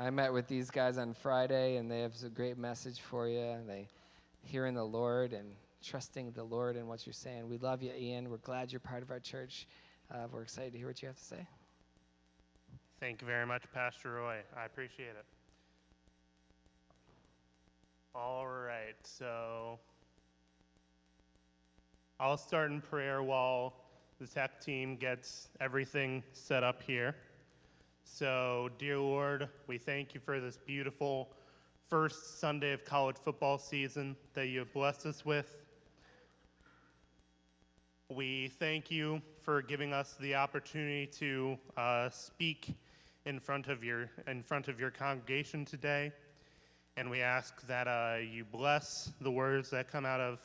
I met with these guys on Friday, and they have a great message for you. And they hearing the Lord and trusting the Lord in what you're saying. We love you, Ian. We're glad you're part of our church. We're excited to hear what you have to say. Thank you very much, Pastor Roy. I appreciate it. All right, so I'll start in prayer while the tech team gets everything set up here. So, dear Lord, we thank you for this beautiful first Sunday of college football season that you have blessed us with. We thank you for giving us the opportunity to speak in front of your congregation today, and we ask that you bless the words that come out of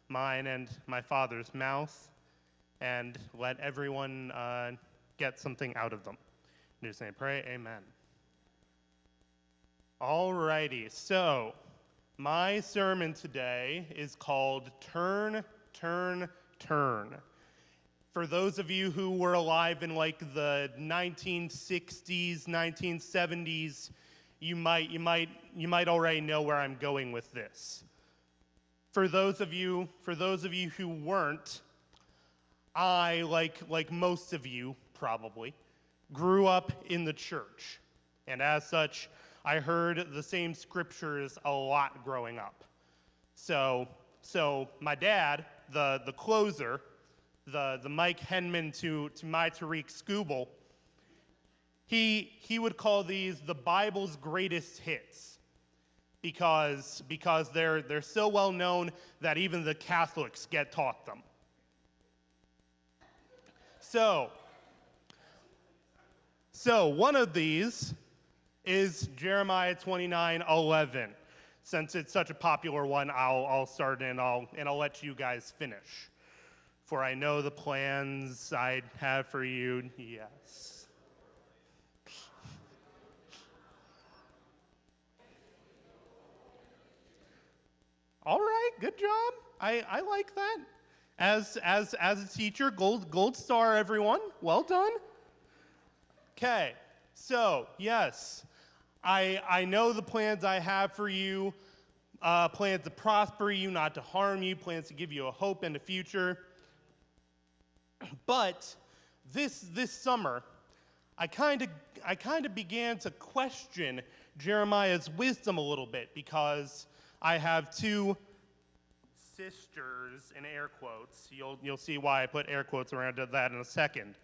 mine and my Father's mouth, and let everyone get something out of them. In Jesus' name, pray, amen. All righty, so my sermon today is called Turn, Turn, Turn. For those of you who were alive in like the 1960s, 1970s, you might already know where I'm going with this. For those of you who weren't, I, like most of you probably, grew up in the church. And as such, I heard the same scriptures a lot growing up. So my dad, the closer, the Mike Henman to my Tariq Scooble, he would call these the Bible's greatest hits because they're so well known that even the Catholics get taught them. So one of these is Jeremiah 29:11. Since it's such a popular one, I'll start and I'll let you guys finish. For I know the plans I have for you. Yes. All right, good job. I like that. As a teacher, gold star, everyone. Well done. Okay, so yes, I know the plans I have for you, plans to prosper you, not to harm you, plans to give you a hope and a future. But this summer, I kind of began to question Jeremiah's wisdom a little bit because I have two sisters in air quotes. You'll see why I put air quotes around that in a second.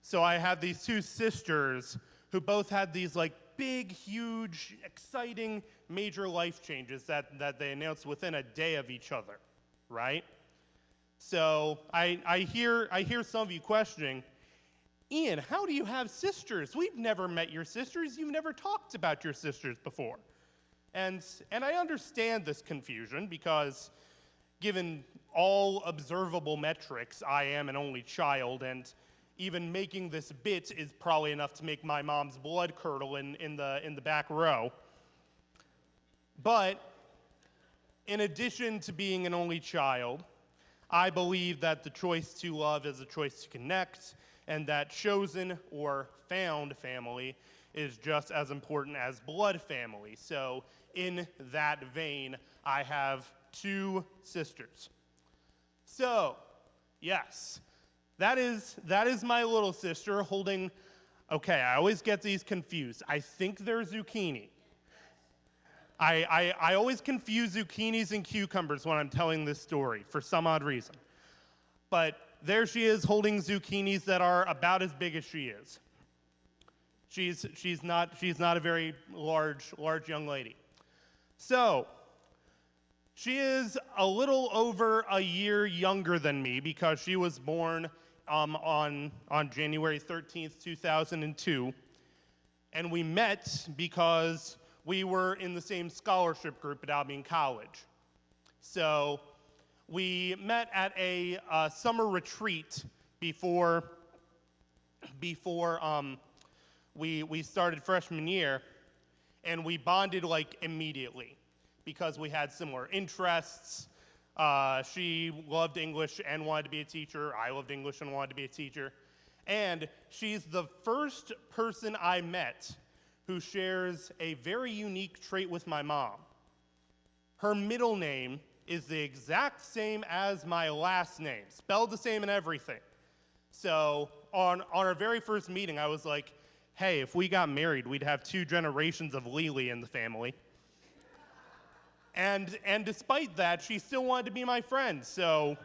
So I have these two sisters who both had these like big, huge, exciting, major life changes that they announced within a day of each other, right? So I hear some of you questioning, Ian, how do you have sisters? We've never met your sisters. You've never talked about your sisters before. And I understand this confusion because given all observable metrics, I am an only child, and even making this bit is probably enough to make my mom's blood curdle in the back row. But in addition to being an only child, I believe that the choice to love is a choice to connect, and that chosen or found family is just as important as blood family. So in that vein, I have two sisters. So, yes, that is my little sister holding, okay, I always get these confused. I think they're zucchini. I always confuse zucchinis and cucumbers when I'm telling this story for some odd reason. But there she is holding zucchinis that are about as big as she is. She's not a very large young lady. So she is a little over a year younger than me because she was born on January 13th, 2002. And we met because we were in the same scholarship group at Albion College. So we met at a summer retreat before we started freshman year, and we bonded like immediately because we had similar interests. She loved English and wanted to be a teacher. I loved English and wanted to be a teacher. And she's the first person I met who shares a very unique trait with my mom. Her middle name is the exact same as my last name, spelled the same and everything. So on our very first meeting, I was like, hey, if we got married, we'd have 2 generations of Lily in the family. And despite that, she still wanted to be my friend. So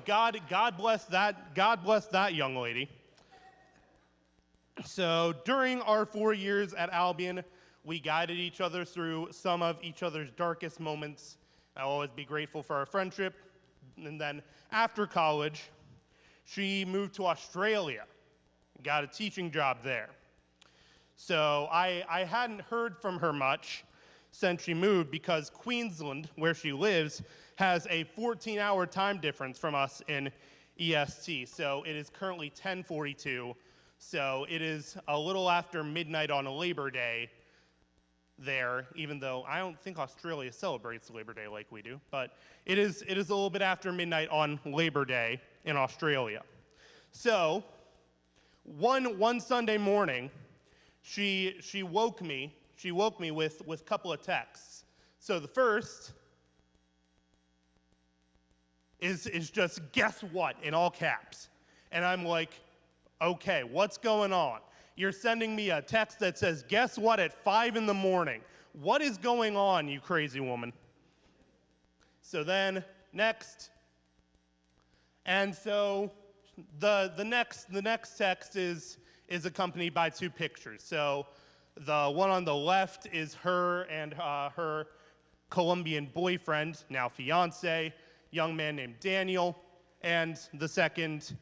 God bless that young lady. So during our 4 years at Albion, we guided each other through some of each other's darkest moments. I'll always be grateful for our friendship. And then after college, she moved to Australia, got a teaching job there. So I hadn't heard from her much since she moved because Queensland, where she lives, has a 14-hour time difference from us in EST. So it is currently 10:42. So it is a little after midnight on a Labor Day there, even though I don't think Australia celebrates Labor Day like we do. But it is a little bit after midnight on Labor Day in Australia. So one Sunday morning, she woke me with a couple of texts. So the first is just guess what in all caps. And I'm like, okay, what's going on? You're sending me a text that says, guess what, at 5 in the morning. What is going on, you crazy woman? So then, next. And so the next text is accompanied by 2 pictures. So the one on the left is her and her Colombian boyfriend, now fiance, young man named Daniel. And the second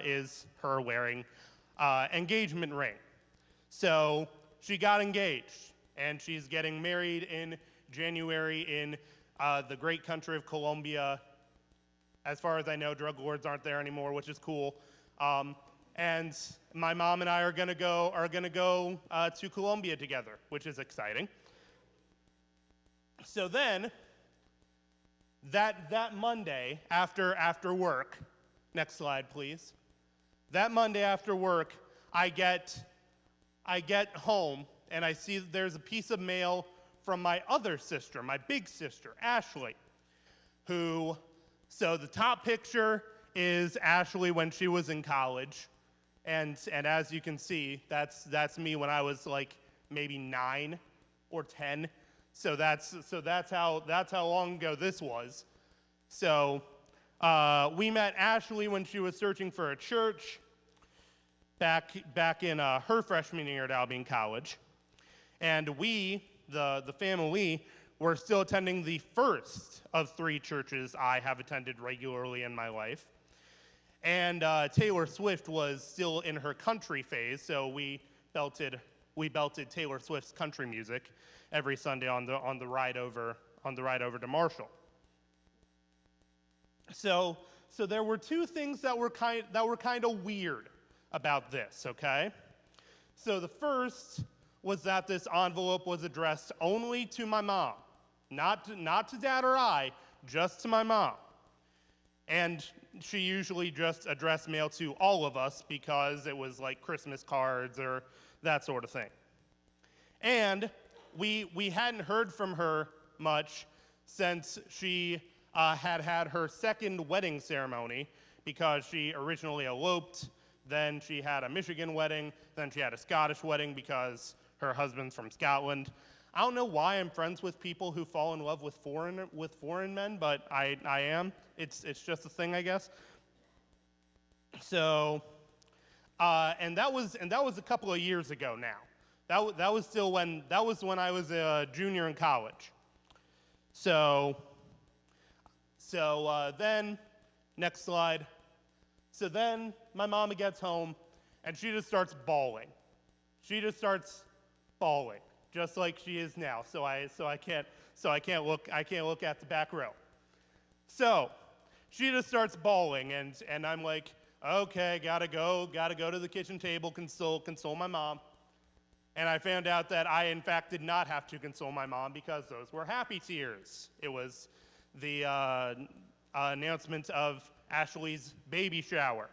is her wearing engagement ring. So she got engaged, and she's getting married in January in the great country of Colombia. As far as I know, drug lords aren't there anymore, which is cool. And my mom and I are gonna go to Colombia together, which is exciting. So then, that Monday after work, next slide, please. That Monday after work, I get home and I see that there's a piece of mail from my other sister, my big sister, Ashley, who, so the top picture is Ashley when she was in college. And as you can see, that's me when I was like maybe 9 or 10. So that's how long ago this was. So we met Ashley when she was searching for a church back in her freshman year at Albion College. And we, the family, were still attending the first of 3 churches I have attended regularly in my life. And Taylor Swift was still in her country phase, so we belted Taylor Swift's country music every Sunday on the ride over to Marshall. So there were 2 things that were kind of weird about this, okay? So the first was that this envelope was addressed only to my mom, not to Dad or I, just to my mom. And she usually just addressed mail to all of us because it was like Christmas cards or that sort of thing. And we hadn't heard from her much since she had her second wedding ceremony, because she originally eloped, then she had a Michigan wedding, then she had a Scottish wedding because her husband's from Scotland. I don't know why I'm friends with people who fall in love with foreign men, but I am. It's just a thing, I guess. So, and that was a couple of years ago now. That was when I was a junior in college. So then, next slide. So then my mama gets home and she just starts bawling. She just starts bawling, just like she is now. So I can't look at the back row. So she just starts bawling, and I'm like, okay, gotta go to the kitchen table, console my mom. And I found out that I, in fact, did not have to console my mom because those were happy tears. It was the announcement of Ashley's baby shower.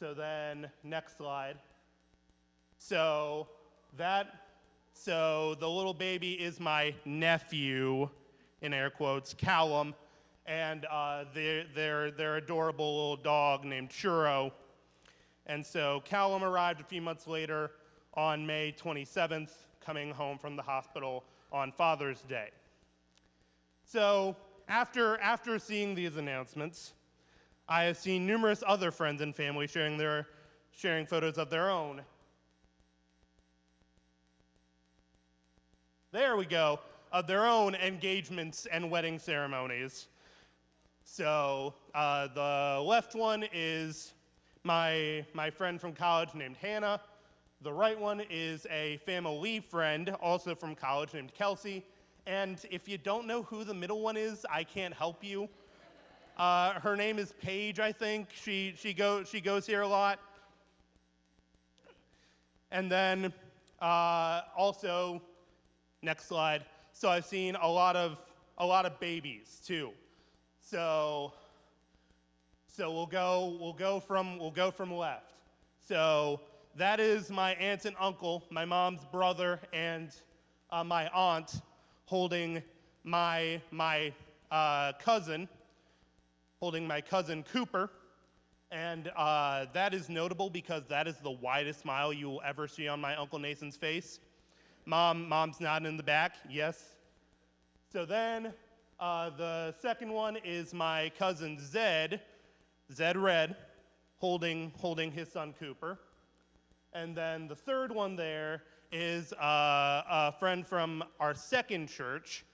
So then, next slide. So so the little baby is my nephew, in air quotes, Callum, and their adorable little dog named Churro. And so Callum arrived a few months later on May 27th, coming home from the hospital on Father's Day. So after seeing these announcements, I have seen numerous other friends and family sharing photos of their own. There we go, of their own engagements and wedding ceremonies. So the left one is my friend from college named Hannah. The right one is a family friend, also from college, named Kelsey. And if you don't know who the middle one is, I can't help you. Her name is Paige, I think. She goes here a lot. And then also, next slide. So I've seen a lot of babies too. So we'll go from left. So that is my aunt and uncle, my mom's brother, and my aunt holding my cousin Cooper. And that is notable because that is the widest smile you will ever see on my Uncle Nathan's face. Mom's nodding in the back, yes. So then the second one is my cousin Zed Red, holding his son Cooper. And then the third one there is a friend from our second church,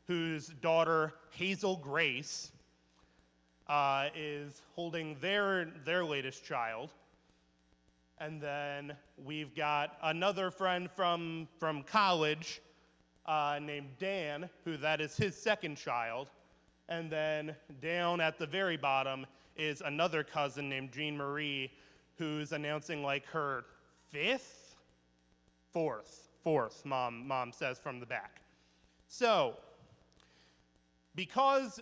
whose daughter Hazel Grace is holding their latest child. And then we've got another friend from college named Dan, who that is his second child. And then down at the very bottom is another cousin named Jean Marie, who's announcing like her fourth, mom says from the back. So, because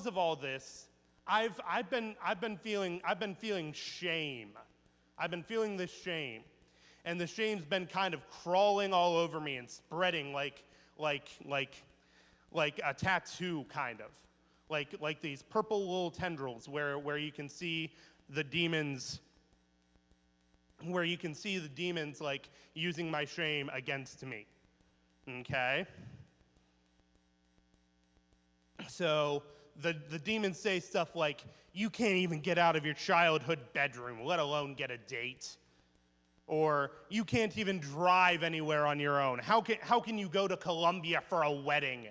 of all this, I've been feeling shame. I've been feeling this shame, and the shame's been kind of crawling all over me and spreading like a tattoo, kind of, like these purple little tendrils where you can see the demons. Where you can see the demons like using my shame against me. Okay? So the demons say stuff like, you can't even get out of your childhood bedroom, let alone get a date. Or you can't even drive anywhere on your own. How can you go to Colombia for a wedding?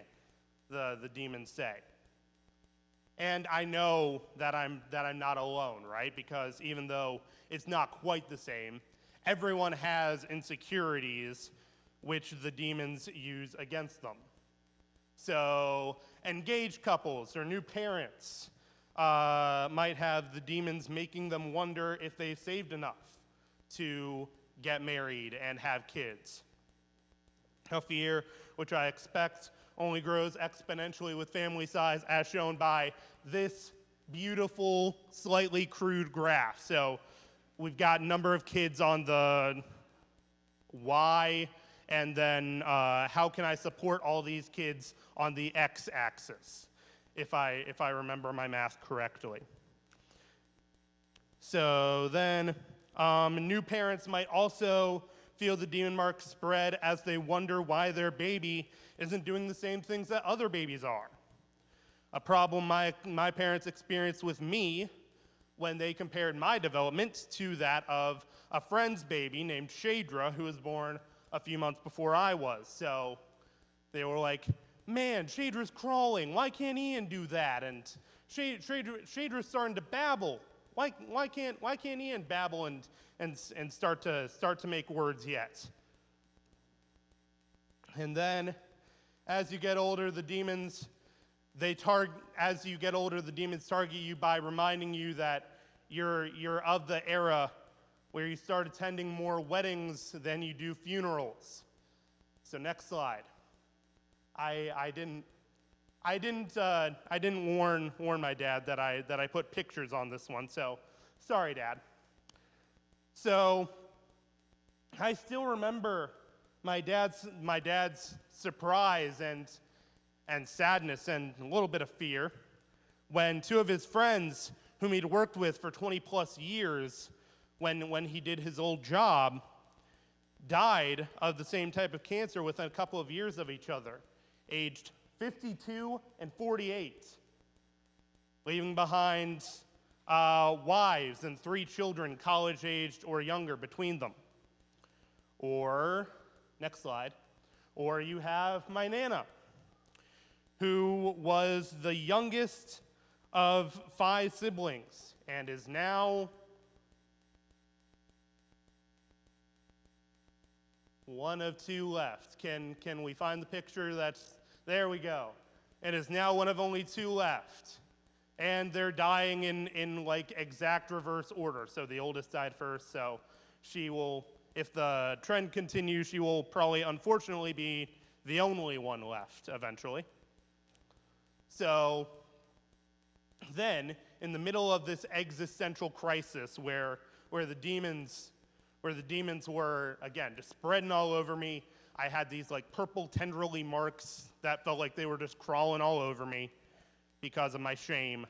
The demons say. And I know that I'm not alone, right? Because even though it's not quite the same, everyone has insecurities which the demons use against them. So engaged couples or new parents might have the demons making them wonder if they saved enough to get married and have kids. A fear which I expect only grows exponentially with family size, as shown by this beautiful, slightly crude graph. So we've got number of kids on the Y, and then how can I support all these kids on the X-axis, if I remember my math correctly. So then new parents might also feel the demon marks spread as they wonder why their baby isn't doing the same things that other babies are. A problem my parents experienced with me when they compared my development to that of a friend's baby named Shadra, who was born a few months before I was. So they were like, man, Shadra's crawling. Why can't Ian do that? And Shadra's starting to babble. Why can't Ian babble and start to make words yet? And then, as you get older, the demons target you by reminding you that you're of the era where you start attending more weddings than you do funerals. So next slide. I didn't warn my dad that I put pictures on this one, so sorry, Dad. So I still remember my dad's surprise and sadness and a little bit of fear when two of his friends whom he'd worked with for 20 plus years when he did his old job died of the same type of cancer within a couple of years of each other, aged 52 and 48, leaving behind wives and 3 children, college-aged or younger, between them. Or, next slide, or you have my Nana, who was the youngest of 5 siblings and is now one of 2 left. Can we find the picture? There we go. And is now one of only 2 left. And they're dying in like exact reverse order. So the oldest died first, so she will, if the trend continues, she will probably unfortunately be the only one left eventually. So then, in the middle of this existential crisis where the demons were, again, just spreading all over me, I had these like purple tendrily marks that felt like they were just crawling all over me because of my shame.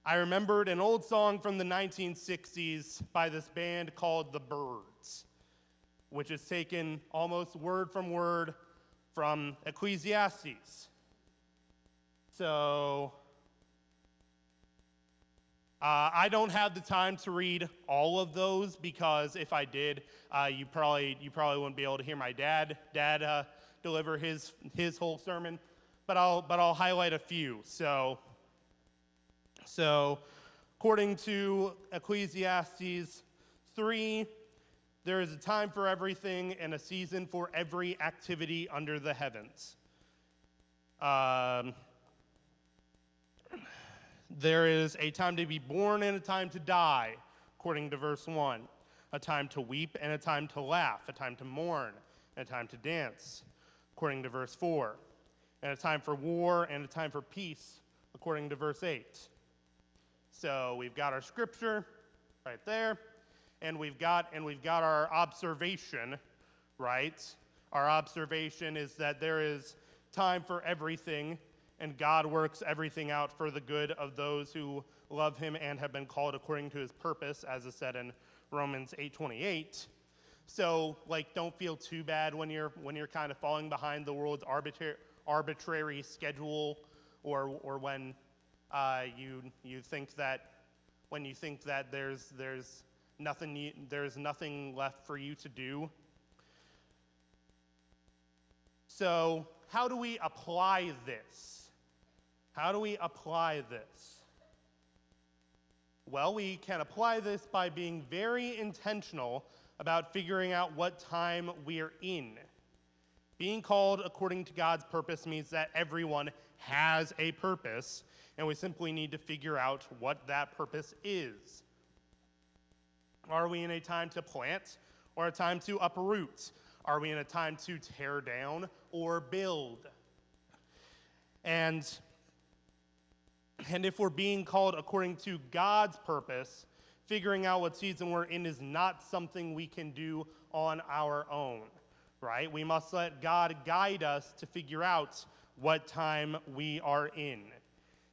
I remembered an old song from the 1960s by this band called The Byrds, which is taken almost word from word from Ecclesiastes. So I don't have the time to read all of those because if I did, you probably wouldn't be able to hear my dad deliver his whole sermon. But I'll highlight a few. So according to Ecclesiastes 3, there is a time for everything and a season for every activity under the heavens. There is a time to be born and a time to die, according to verse 1. A time to weep and a time to laugh, a time to mourn and a time to dance, according to verse 4. And a time for war and a time for peace, according to verse 8. So we've got our scripture right there, and we've got our observation, right? Our observation is that there is time for everything, and God works everything out for the good of those who love him and have been called according to his purpose, as is said in Romans 8:28. So, like, don't feel too bad when you're kind of falling behind the world's arbitrary schedule, or when you think that there's nothing left for you to do. So, how do we apply this? How do we apply this? Well, we can apply this by being very intentional about figuring out what time we're in. Being called according to God's purpose means that everyone has a purpose, and we simply need to figure out what that purpose is. Are we in a time to plant or a time to uproot? Are we in a time to tear down or build? And if we're being called according to God's purpose, figuring out what season we're in is not something we can do on our own, right? We must let God guide us to figure out what time we are in.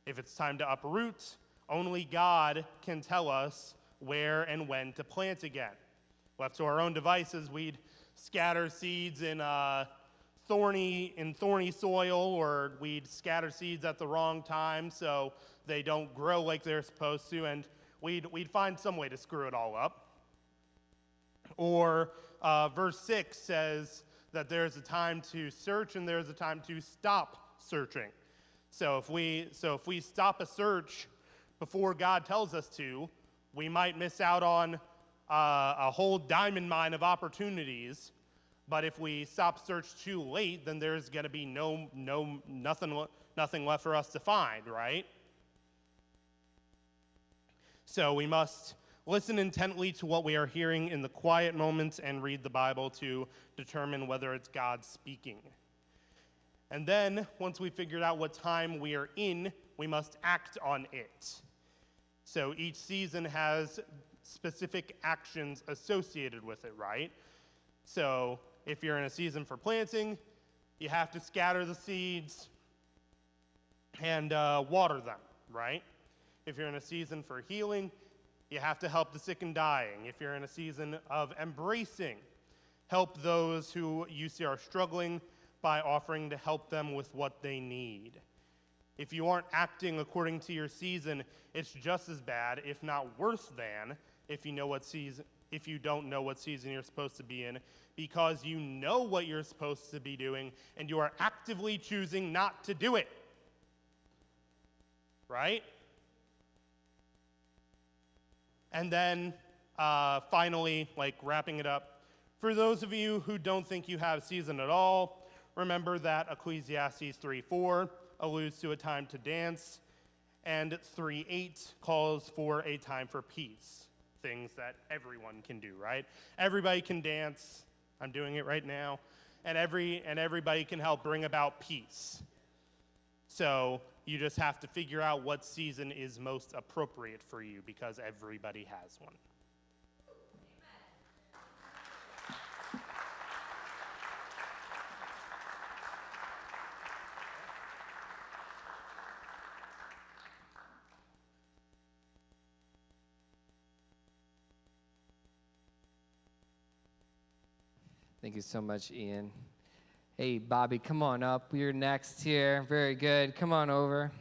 If it's time to uproot, only God can tell us where and when to plant again. Left to our own devices, we'd scatter seeds in thorny soil, or we'd scatter seeds at the wrong time so they don't grow like they're supposed to, and we'd find some way to screw it all up. Or verse 6 says that there's a time to search and there's a time to stop searching. So if we stop a search before God tells us to, we might miss out on a whole diamond mine of opportunities. But if we stop search too late, then there's going to be nothing left for us to find, right? So we must listen intently to what we are hearing in the quiet moments and read the Bible to determine whether it's God speaking. And then, once we figured out what time we are in, we must act on it. So each season has specific actions associated with it, right? So if you're in a season for planting, you have to scatter the seeds and water them, right? If you're in a season for healing, you have to help the sick and dying. If you're in a season of embracing, help those who you see are struggling by offering to help them with what they need. If you aren't acting according to your season, it's just as bad, if not worse than, if you don't know what season you're supposed to be in, because you know what you're supposed to be doing and you are actively choosing not to do it. Right? And then finally, wrapping it up, for those of you who don't think you have season at all, remember that Ecclesiastes 3:4 alludes to a time to dance, and 3:8 calls for a time for peace, things that everyone can do, right? Everybody can dance. I'm doing it right now. And everybody can help bring about peace. So you just have to figure out what season is most appropriate for you, because everybody has one. Thank you so much, Ian. Hey, Bobby, come on up. You're next here. Very good. Come on over.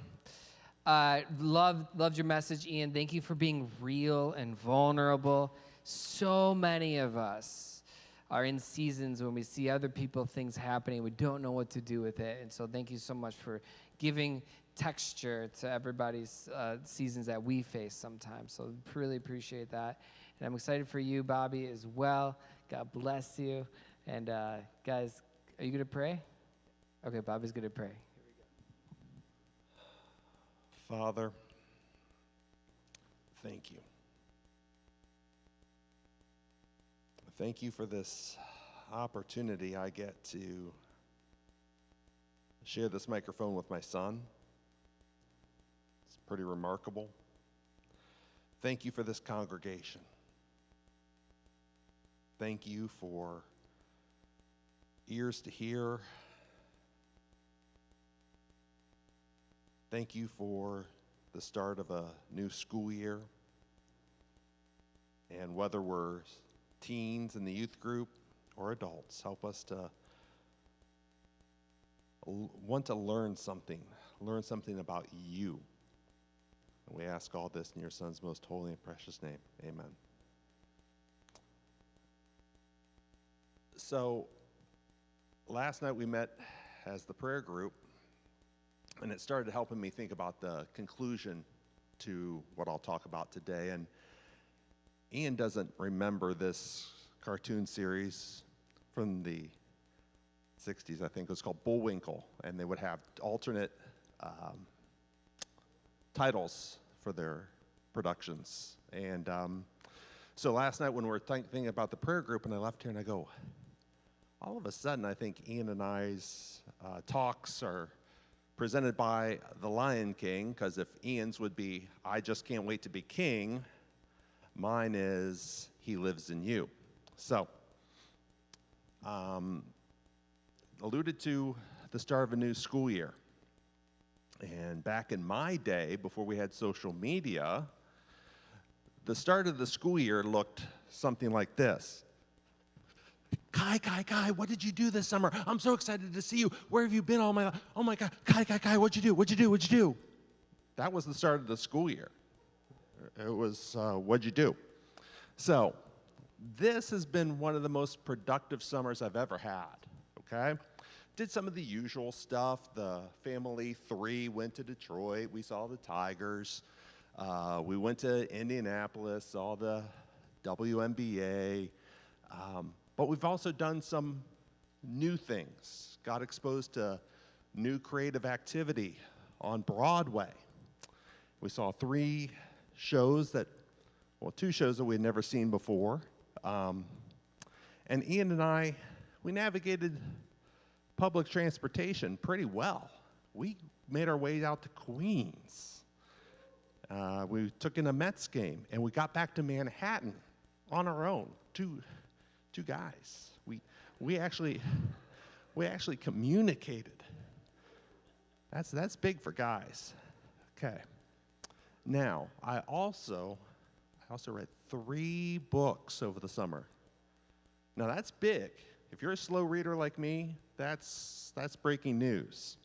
Loved your message, Ian. Thank you for being real and vulnerable. So many of us are in seasons when we see other people, things happening, we don't know what to do with it. And so thank you so much for giving texture to everybody's seasons that we face sometimes. So really appreciate that. And I'm excited for you, Bobby, as well. God bless you. And guys, are you going to pray? Okay, Bobby's going to pray. Here we go. Father, thank you. Thank you for this opportunity I get to share this microphone with my son. It's pretty remarkable. Thank you for this congregation. Thank you for ears to hear. Thank you for the start of a new school year. And whether we're teens in the youth group or adults, help us to want to learn something about you. And we ask all this in your Son's most holy and precious name. Amen. So, last night we met as the prayer group, and it started helping me think about the conclusion to what I'll talk about today. And Ian doesn't remember this cartoon series from the 60s, I think. It was called Bullwinkle, and they would have alternate titles for their productions. And so last night when we were thinking about the prayer group, and I left here and I go, all of a sudden I think Ian and I's talks are presented by the Lion King, because if Ian's would be, I just can't wait to be king, mine is, he lives in you. So, alluded to the start of a new school year. And back in my day, before we had social media, the start of the school year looked something like this. Kai, what did you do this summer? I'm so excited to see you. Where have you been all my life? Oh my God, Kai, what'd you do? That was the start of the school year. It was, what'd you do? So, this has been one of the most productive summers I've ever had, okay? Did some of the usual stuff. The family 3 went to Detroit. We saw the Tigers. We went to Indianapolis, saw the WNBA. But we've also done some new things. Got exposed to new creative activity on Broadway. We saw 2 shows that we had never seen before. And Ian and I, we navigated public transportation pretty well. We made our way out to Queens. We took in a Mets game, and we got back to Manhattan on our own. Two guys. We actually communicated. That's big for guys. Okay. Now, I also read 3 books over the summer. Now that's big. If you're a slow reader like me, that's breaking news.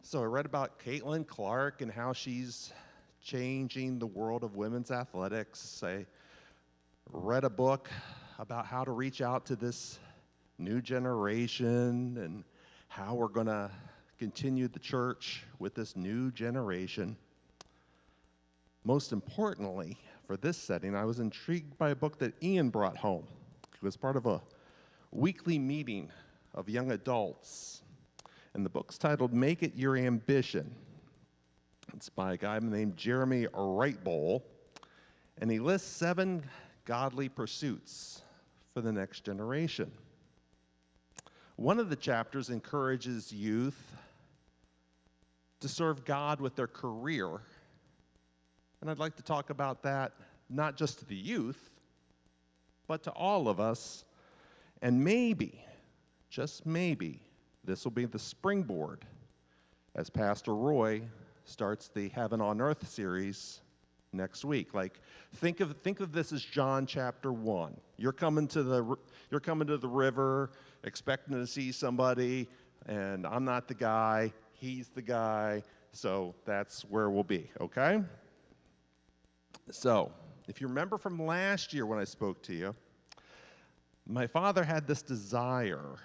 So I read about Caitlin Clark and how she's changing the world of women's athletics. I read a book about how to reach out to this new generation and how we're going to continue the church with this new generation. Most importantly, for this setting, I was intrigued by a book that Ian brought home. It was part of a weekly meeting of young adults, and the book's titled Make It Your Ambition. It's by a guy named Jeremy Wrightbowl, and he lists 7 godly pursuits for the next generation. One of the chapters encourages youth to serve God with their career, and I'd like to talk about that not just to the youth, but to all of us, and maybe, just maybe, this will be the springboard as Pastor Roy starts the Heaven on Earth series next week. Like, think of this as John chapter 1. You're coming to the river, expecting to see somebody, and I'm not the guy, he's the guy, so that's where we'll be, okay? So, if you remember from last year when I spoke to you, my father had this desire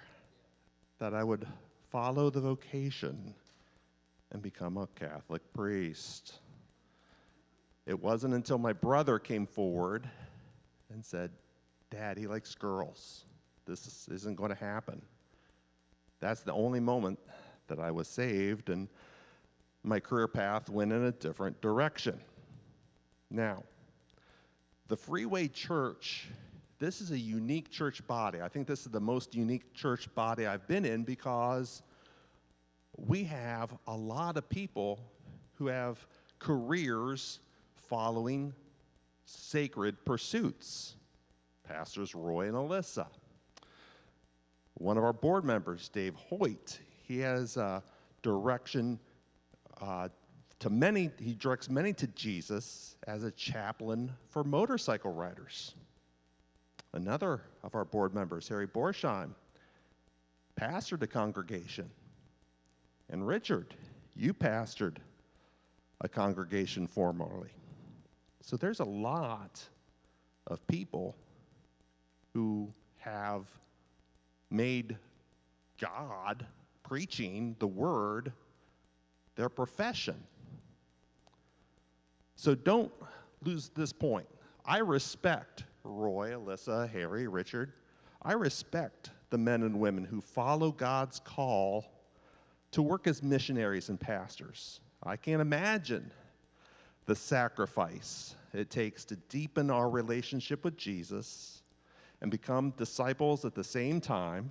that I would follow the vocation and become a Catholic priest. It wasn't until my brother came forward and said, "Dad, he likes girls. This isn't going to happen." That's the only moment that I was saved, and my career path went in a different direction. Now, the Freeway Church, this is a unique church body. I think this is the most unique church body I've been in because we have a lot of people who have careers following sacred pursuits. Pastors Roy and Alyssa. One of our board members, Dave Hoyt, he has a direction to many, he directs many to Jesus as a chaplain for motorcycle riders. Another of our board members, Harry Borsheim, pastored a congregation. And Richard, you pastored a congregation formerly. So there's a lot of people who have made God, preaching the word, their profession. So don't lose this point. I respect Roy, Alyssa, Harry, Richard. I respect the men and women who follow God's call to work as missionaries and pastors. I can't imagine the sacrifice it takes to deepen our relationship with Jesus and become disciples at the same time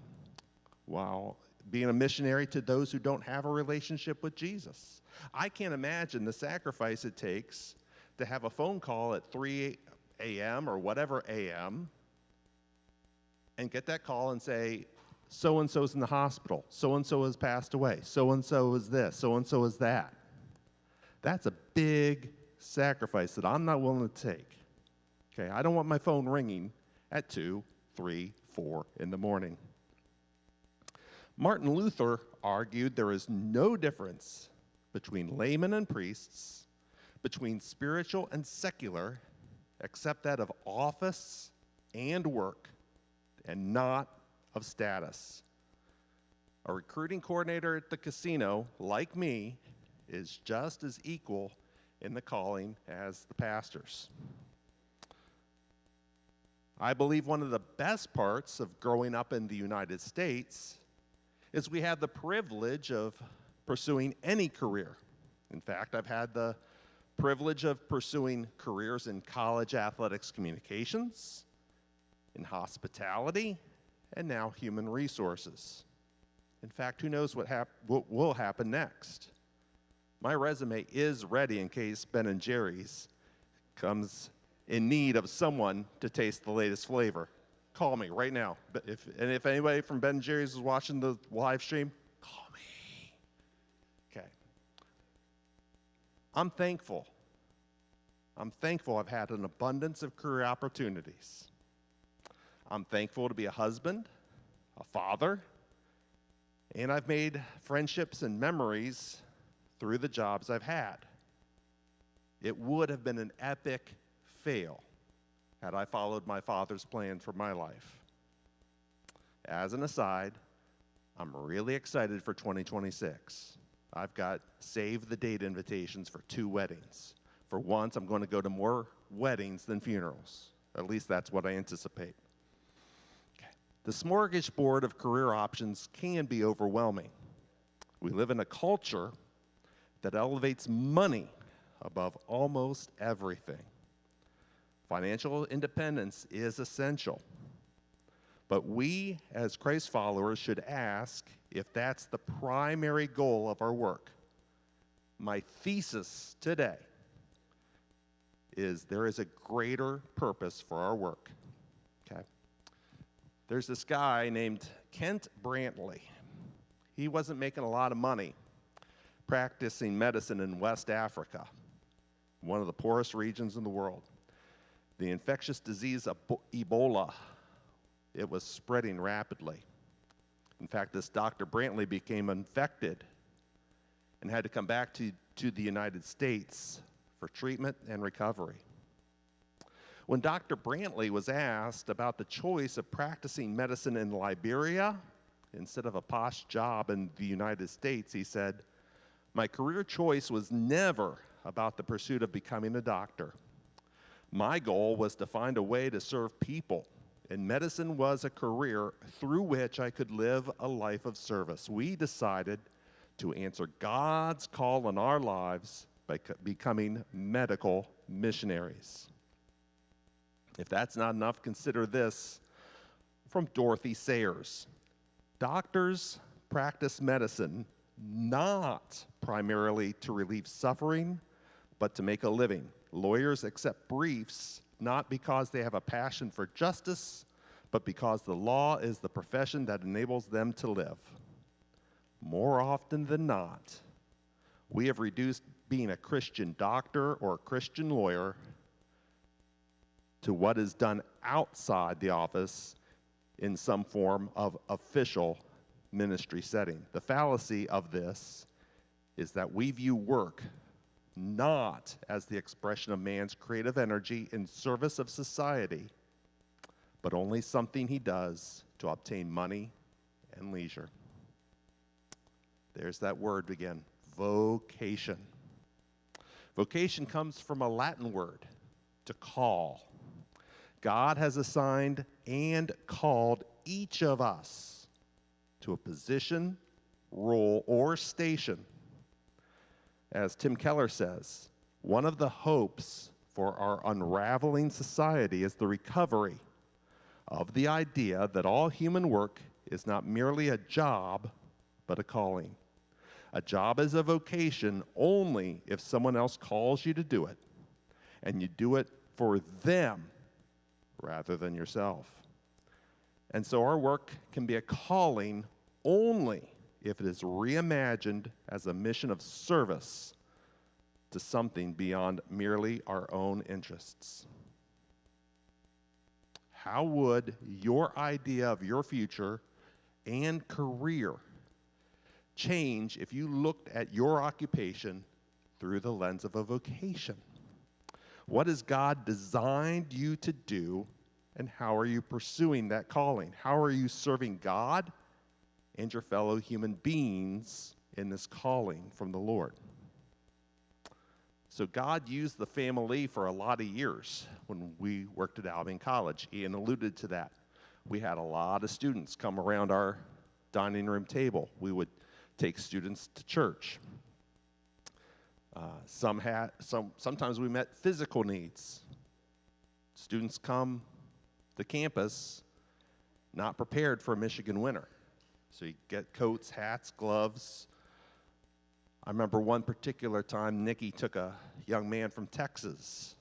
while being a missionary to those who don't have a relationship with Jesus. I can't imagine the sacrifice it takes to have a phone call at 3 a.m. or whatever a.m. and get that call and say, so-and-so's in the hospital, so-and-so has passed away, so-and-so is this, so-and-so is that. That's a big sacrifice that I'm not willing to take. Okay, I don't want my phone ringing at 2, 3, 4 in the morning. Martin Luther argued there is no difference between laymen and priests, between spiritual and secular, except that of office and work, and not of status. A recruiting coordinator at the casino, like me, is just as equal in the calling as the pastors. I believe one of the best parts of growing up in the United States is we have the privilege of pursuing any career. In fact, I've had the privilege of pursuing careers in college athletics communications, in hospitality, and now human resources. In fact, who knows what will happen next? My resume is ready in case Ben & Jerry's comes in need of someone to taste the latest flavor. Call me right now. If anybody from Ben & Jerry's is watching the live stream, call me. Okay. I'm thankful. I've had an abundance of career opportunities. I'm thankful to be a husband, a father, and I've made friendships and memories through the jobs I've had. It would have been an epic fail had I followed my father's plan for my life. As an aside, I'm really excited for 2026. I've got save the date invitations for 2 weddings. For once, I'm going to go to more weddings than funerals. At least that's what I anticipate. Okay. The smorgasbord of career options can be overwhelming. We live in a culture that elevates money above almost everything. Financial independence is essential. But we, as Christ followers, should ask if that's the primary goal of our work. My thesis today is there is a greater purpose for our work. Okay? There's this guy named Kent Brantley. He wasn't making a lot of money practicing medicine in West Africa, one of the poorest regions in the world. The infectious disease of Ebola, it was spreading rapidly. In fact, this Dr. Brantley became infected and had to come back to the United States for treatment and recovery. When Dr. Brantley was asked about the choice of practicing medicine in Liberia instead of a posh job in the United States, he said, "My career choice was never about the pursuit of becoming a doctor. My goal was to find a way to serve people, and medicine was a career through which I could live a life of service. We decided to answer God's call in our lives by becoming medical missionaries." If that's not enough, consider this from Dorothy Sayers. Doctors practice medicine not primarily to relieve suffering, but to make a living. Lawyers accept briefs not because they have a passion for justice, but because the law is the profession that enables them to live. More often than not, we have reduced being a Christian doctor or a Christian lawyer to what is done outside the office in some form of official ministry setting. The fallacy of this is that we view work not as the expression of man's creative energy in service of society, but only something he does to obtain money and leisure. There's that word again, vocation. Vocation comes from a Latin word, to call. God has assigned and called each of us to a position, role, or station. As Tim Keller says, one of the hopes for our unraveling society is the recovery of the idea that all human work is not merely a job, but a calling. A job is a vocation only if someone else calls you to do it, and you do it for them rather than yourself. And so our work can be a calling only if it is reimagined as a mission of service to something beyond merely our own interests. How would your idea of your future and career change if you looked at your occupation through the lens of a vocation? What has God designed you to do, and how are you pursuing that calling? How are you serving God and your fellow human beings in this calling from the Lord? So God used the family for a lot of years when we worked at Albion College. Ian alluded to that. We had a lot of students come around our dining room table. We would take students to church. Sometimes we met physical needs. Students come to campus not prepared for a Michigan winter. So you get coats, hats, gloves, I remember one particular time Nikki took a young man from Texas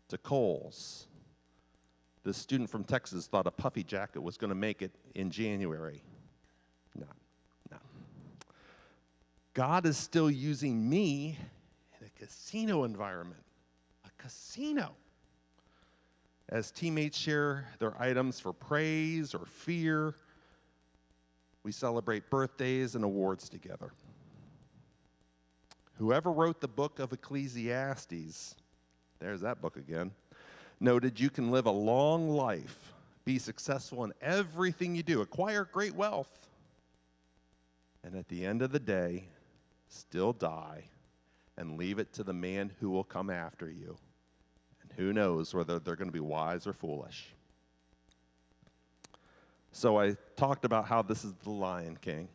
to Kohl's. This student from Texas thought a puffy jacket was going to make it in January. No. God is still using me in a casino environment. A casino. As teammates share their items for praise or fear, we celebrate birthdays and awards together. Whoever wrote the book of Ecclesiastes, there's that book again, noted you can live a long life, be successful in everything you do, acquire great wealth, and at the end of the day, still die and leave it to the man who will come after you. And who knows whether they're going to be wise or foolish. So I talked about how this is the Lion King.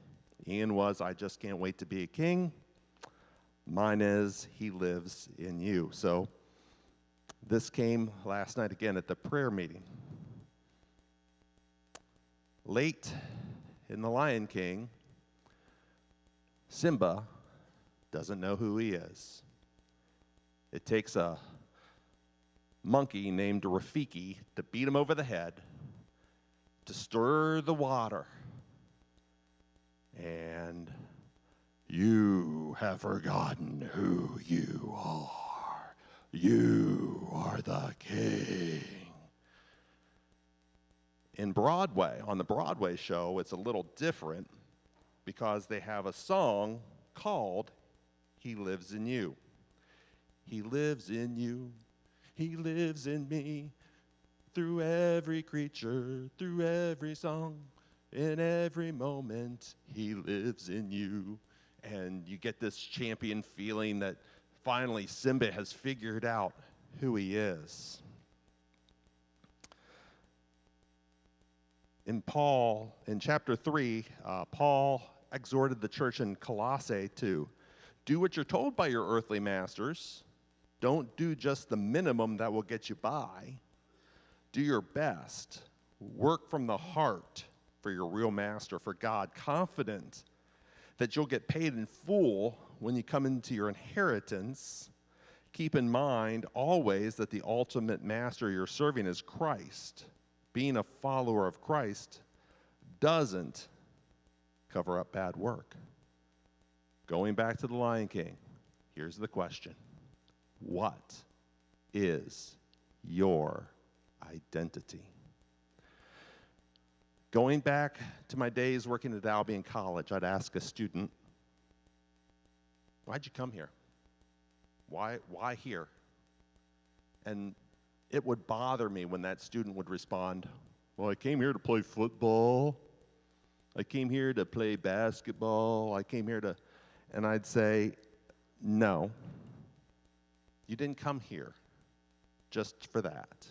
Ian was, I just can't wait to be a king. Mine is, he lives in you. So this came last night again at the prayer meeting. Late in the Lion King, Simba doesn't know who he is. It takes a monkey named Rafiki to beat him over the head, to stir the water, and you have forgotten who you are. You are the king. In Broadway, on the Broadway show, it's a little different because they have a song called He Lives in You. He lives in you. He lives in me. Through every creature, through every song, in every moment, he lives in you. And you get this champion feeling that finally Simba has figured out who he is. In chapter 3, Paul exhorted the church in Colossae to do what you're told by your earthly masters. Don't do just the minimum that will get you by. Do your best. Work from the heart for your real master, for God, confident that you'll get paid in full when you come into your inheritance. Keep in mind always that the ultimate master you're serving is Christ. Being a follower of Christ doesn't cover up bad work. Going back to the Lion King, here's the question. What is your identity? Going back to my days working at Albion College, I'd ask a student, why'd you come here? Why here? And it would bother me when that student would respond, well, I came here to play football. I came here to play basketball. I came here to, and I'd say, no, you didn't come here just for that.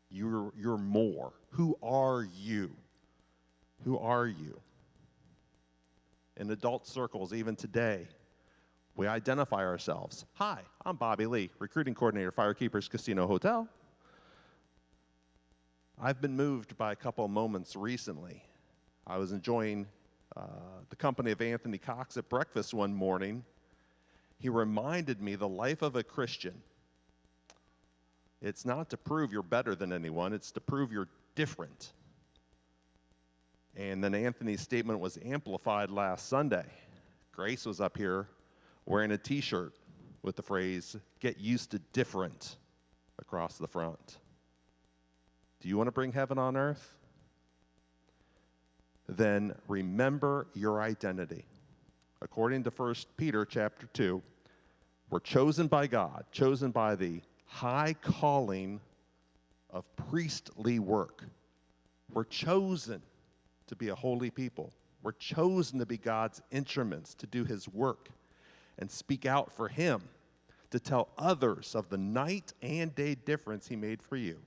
You're more. Who are you? Who are you? In adult circles, even today, we identify ourselves. Hi, I'm Bobby Lee, recruiting coordinator, Firekeepers Casino Hotel. I've been moved by a couple of moments recently. I was enjoying the company of Anthony Cox at breakfast one morning. He reminded me the life of a Christian. It's not to prove you're better than anyone, it's to prove you're different. And then Anthony's statement was amplified last Sunday. Grace was up here wearing a t-shirt with the phrase, "Get used to different," across the front. Do you want to bring heaven on earth? Then remember your identity. According to 1 Peter chapter 2, we're chosen by God, chosen by the high calling of priestly work. We're chosen to be a holy people. We're chosen to be God's instruments, to do his work and speak out for him, to tell others of the night and day difference he made for you.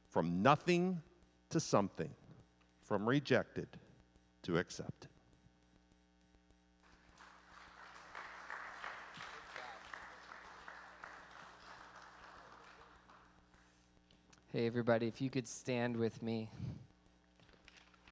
From nothing to something, from rejected to accepted. Hey, everybody, if you could stand with me.